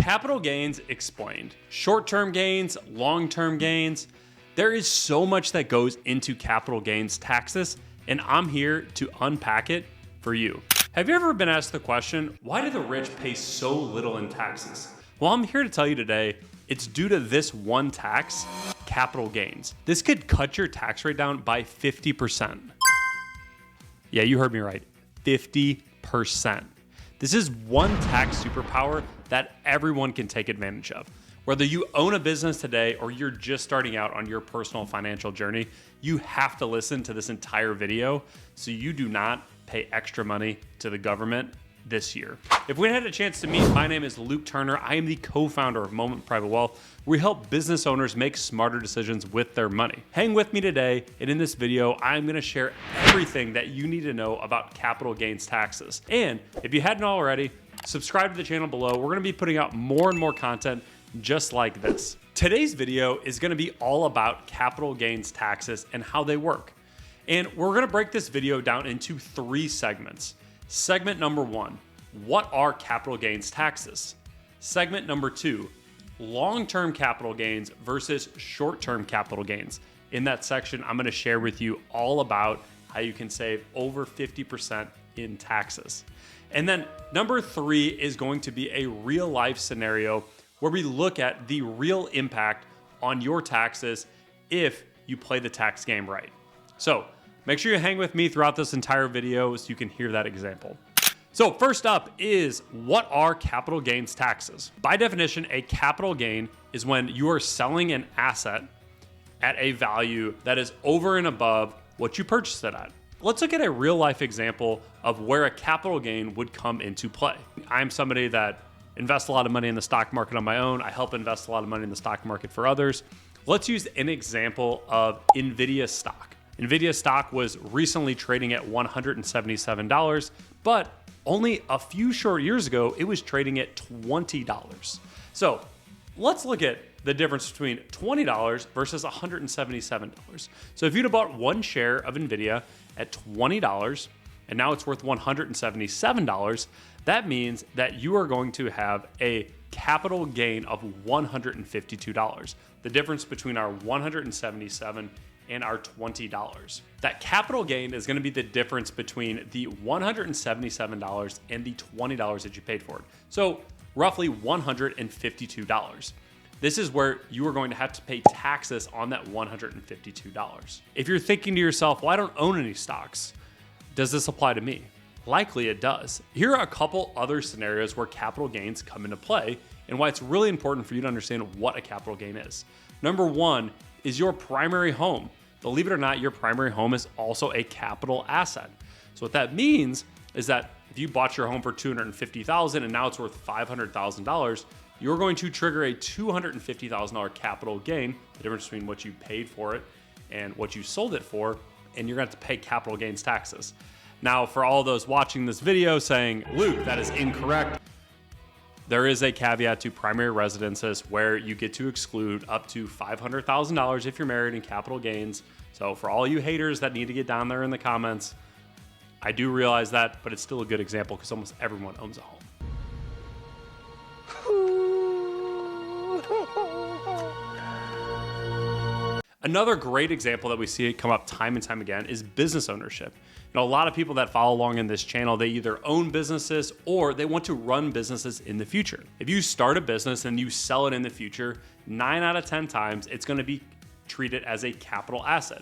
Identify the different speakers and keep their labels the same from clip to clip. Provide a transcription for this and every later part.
Speaker 1: Capital gains explained. Short-term gains, long-term gains. There is so much that goes into capital gains taxes, and I'm here to unpack it for you. Have you ever been asked the question, why do the rich pay so little in taxes? Well, I'm here to tell you today, it's due to this one tax, capital gains. This could cut your tax rate down by 50%. Yeah, you heard me right, 50%. This is one tax superpower that everyone can take advantage of. Whether you own a business today or you're just starting out on your personal financial journey, you have to listen to this entire video so you do not pay extra money to the government this year. If we had a chance to meet, my name is Luke Turner. I am the co-founder of Moment Private Wealth. We help business owners make smarter decisions with their money. Hang with me today, and in this video, I'm gonna share everything that you need to know about capital gains taxes. And if you hadn't already, subscribe to the channel below. We're gonna be putting out more and more content just like this. Today's video is gonna be all about capital gains taxes and how they work. And we're gonna break this video down into 3 segments. Segment number 1, what are capital gains taxes? Segment number 2, long-term capital gains versus short-term capital gains. In that section, I'm gonna share with you all about how you can save over 50% in taxes. And then number 3 is going to be a real-life scenario where we look at the real impact on your taxes if you play the tax game right. So make sure you hang with me throughout this entire video so you can hear that example. So first up is, what are capital gains taxes? By definition, a capital gain is when you are selling an asset at a value that is over and above what you purchased it at. Let's look at a real life example of where a capital gain would come into play. I'm somebody that invests a lot of money in the stock market on my own. I help invest a lot of money in the stock market for others. Let's use an example of NVIDIA stock. NVIDIA stock was recently trading at $177, but only a few short years ago, it was trading at $20. So let's look at the difference between $20 versus $177. So if you'd have bought one share of NVIDIA at $20 and now it's worth $177, that means that you are going to have a capital gain of $152. The difference between our $177 and our $20. That capital gain is gonna be the difference between the $177 and the $20 that you paid for it. So roughly $152. This is where you are going to have to pay taxes on that $152. If you're thinking to yourself, well, I don't own any stocks, does this apply to me? Likely it does. Here are a couple other scenarios where capital gains come into play and why it's really important for you to understand what a capital gain is. Number 1 is your primary home. Believe it or not, your primary home is also a capital asset. So what that means is that if you bought your home for $250,000 and now it's worth $500,000, you're going to trigger a $250,000 capital gain, the difference between what you paid for it and what you sold it for, and you're going to have to pay capital gains taxes. Now, for all those watching this video saying, Luke, that is incorrect, there is a caveat to primary residences where you get to exclude up to $500,000 if you're married in capital gains. So for all you haters that need to get down there in the comments, I do realize that, but it's still a good example because almost everyone owns a home. Another great example that we see it come up time and time again is business ownership. You know, a lot of people that follow along in this channel, they either own businesses or they want to run businesses in the future. If you start a business and you sell it in the future, 9 out of 10 times, it's gonna be treated as a capital asset,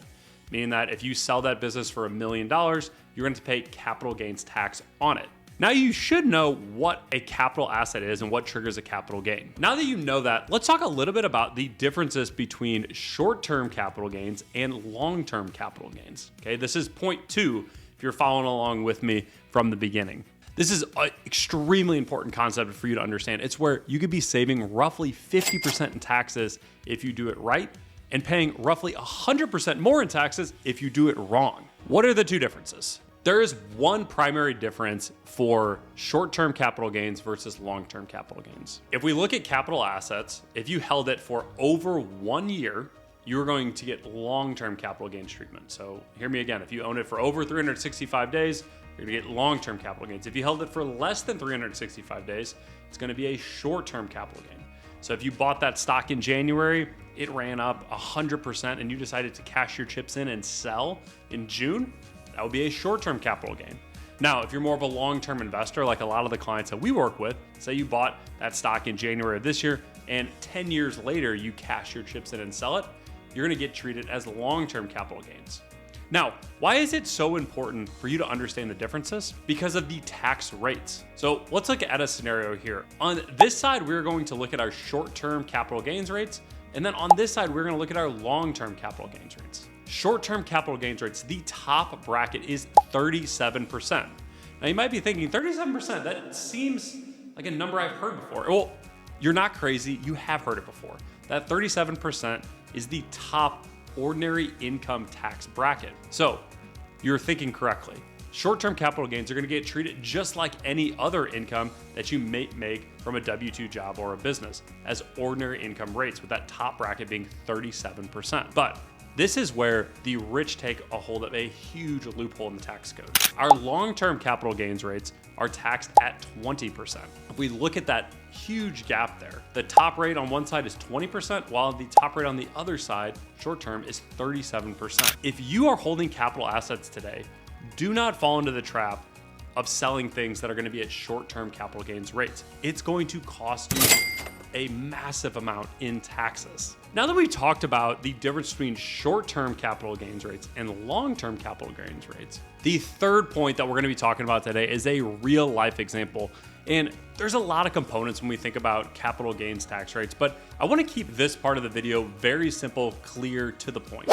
Speaker 1: meaning that if you sell that business for $1 million, you're going to pay capital gains tax on it. Now you should know what a capital asset is and what triggers a capital gain. Now that you know that, let's talk a little bit about the differences between short-term capital gains and long-term capital gains. Okay, this is point 2 if you're following along with me from the beginning. This is an extremely important concept for you to understand. It's where you could be saving roughly 50% in taxes if you do it right and paying roughly 100% more in taxes if you do it wrong. What are the 2 differences? There is one primary difference for short-term capital gains versus long-term capital gains. If we look at capital assets, if you held it for over 1 year, you're going to get long-term capital gains treatment. So hear me again, if you own it for over 365 days, you're gonna get long-term capital gains. If you held it for less than 365 days, it's gonna be a short-term capital gain. So if you bought that stock in January, it ran up 100% and you decided to cash your chips in and sell in June, that would be a short-term capital gain. Now, if you're more of a long-term investor, like a lot of the clients that we work with, say you bought that stock in January of this year and 10 years later you cash your chips in and sell it, you're gonna get treated as long-term capital gains. Now, why is it so important for you to understand the differences? Because of the tax rates. So let's look at a scenario here. On this side, we're going to look at our short-term capital gains rates. And then on this side, we're gonna look at our long-term capital gains rates. Short-term capital gains rates, the top bracket is 37%. Now you might be thinking 37%, that seems like a number I've heard before. Well, you're not crazy, you have heard it before. That 37% is the top ordinary income tax bracket. So you're thinking correctly. Short-term capital gains are gonna get treated just like any other income that you may make from a W-2 job or a business as ordinary income rates, with that top bracket being 37%. But this is where the rich take a hold of a huge loophole in the tax code. Our long-term capital gains rates are taxed at 20%. If we look at that huge gap there, the top rate on one side is 20%, while the top rate on the other side, short-term, is 37%. If you are holding capital assets today, do not fall into the trap of selling things that are gonna be at short-term capital gains rates. It's going to cost you a massive amount in taxes. Now that we've talked about the difference between short-term capital gains rates and long-term capital gains rates, the third point that we're gonna be talking about today is a real life example. And there's a lot of components when we think about capital gains tax rates, but I wanna keep this part of the video very simple, clear, to the point.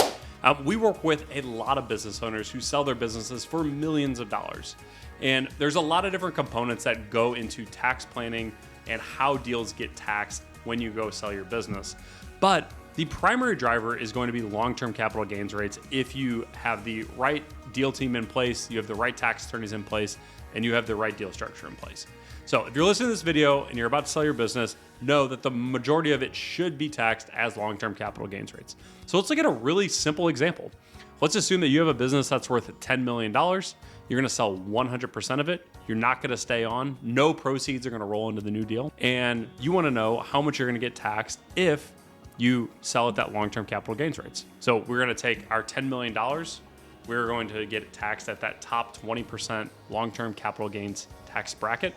Speaker 1: We work with a lot of business owners who sell their businesses for millions of dollars. And there's a lot of different components that go into tax planning and how deals get taxed when you go sell your business. But the primary driver is going to be long-term capital gains rates if you have the right deal team in place, you have the right tax attorneys in place, and you have the right deal structure in place. So if you're listening to this video and you're about to sell your business, know that the majority of it should be taxed as long-term capital gains rates. So let's look at a really simple example. Let's assume that you have a business that's worth $10 million. You're gonna sell 100% of it. You're not gonna stay on. No proceeds are gonna roll into the new deal. And you wanna know how much you're gonna get taxed if you sell at that long-term capital gains rates. So we're gonna take our $10 million. We're going to get it taxed at that top 20% long-term capital gains tax bracket.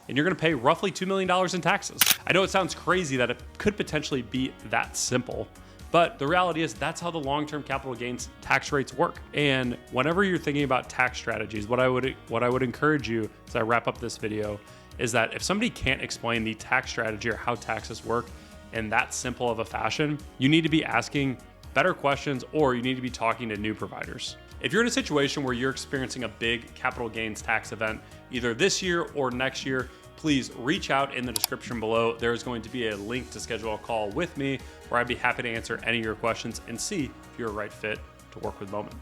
Speaker 1: And you're gonna pay roughly $2 million in taxes. I know it sounds crazy that it could potentially be that simple, but the reality is that's how the long-term capital gains tax rates work. And whenever you're thinking about tax strategies, what I would encourage you as I wrap up this video is that if somebody can't explain the tax strategy or how taxes work in that simple of a fashion, you need to be asking better questions, or you need to be talking to new providers. If you're in a situation where you're experiencing a big capital gains tax event, either this year or next year, please reach out in the description below. There's going to be a link to schedule a call with me where I'd be happy to answer any of your questions and see if you're a right fit to work with Bowman.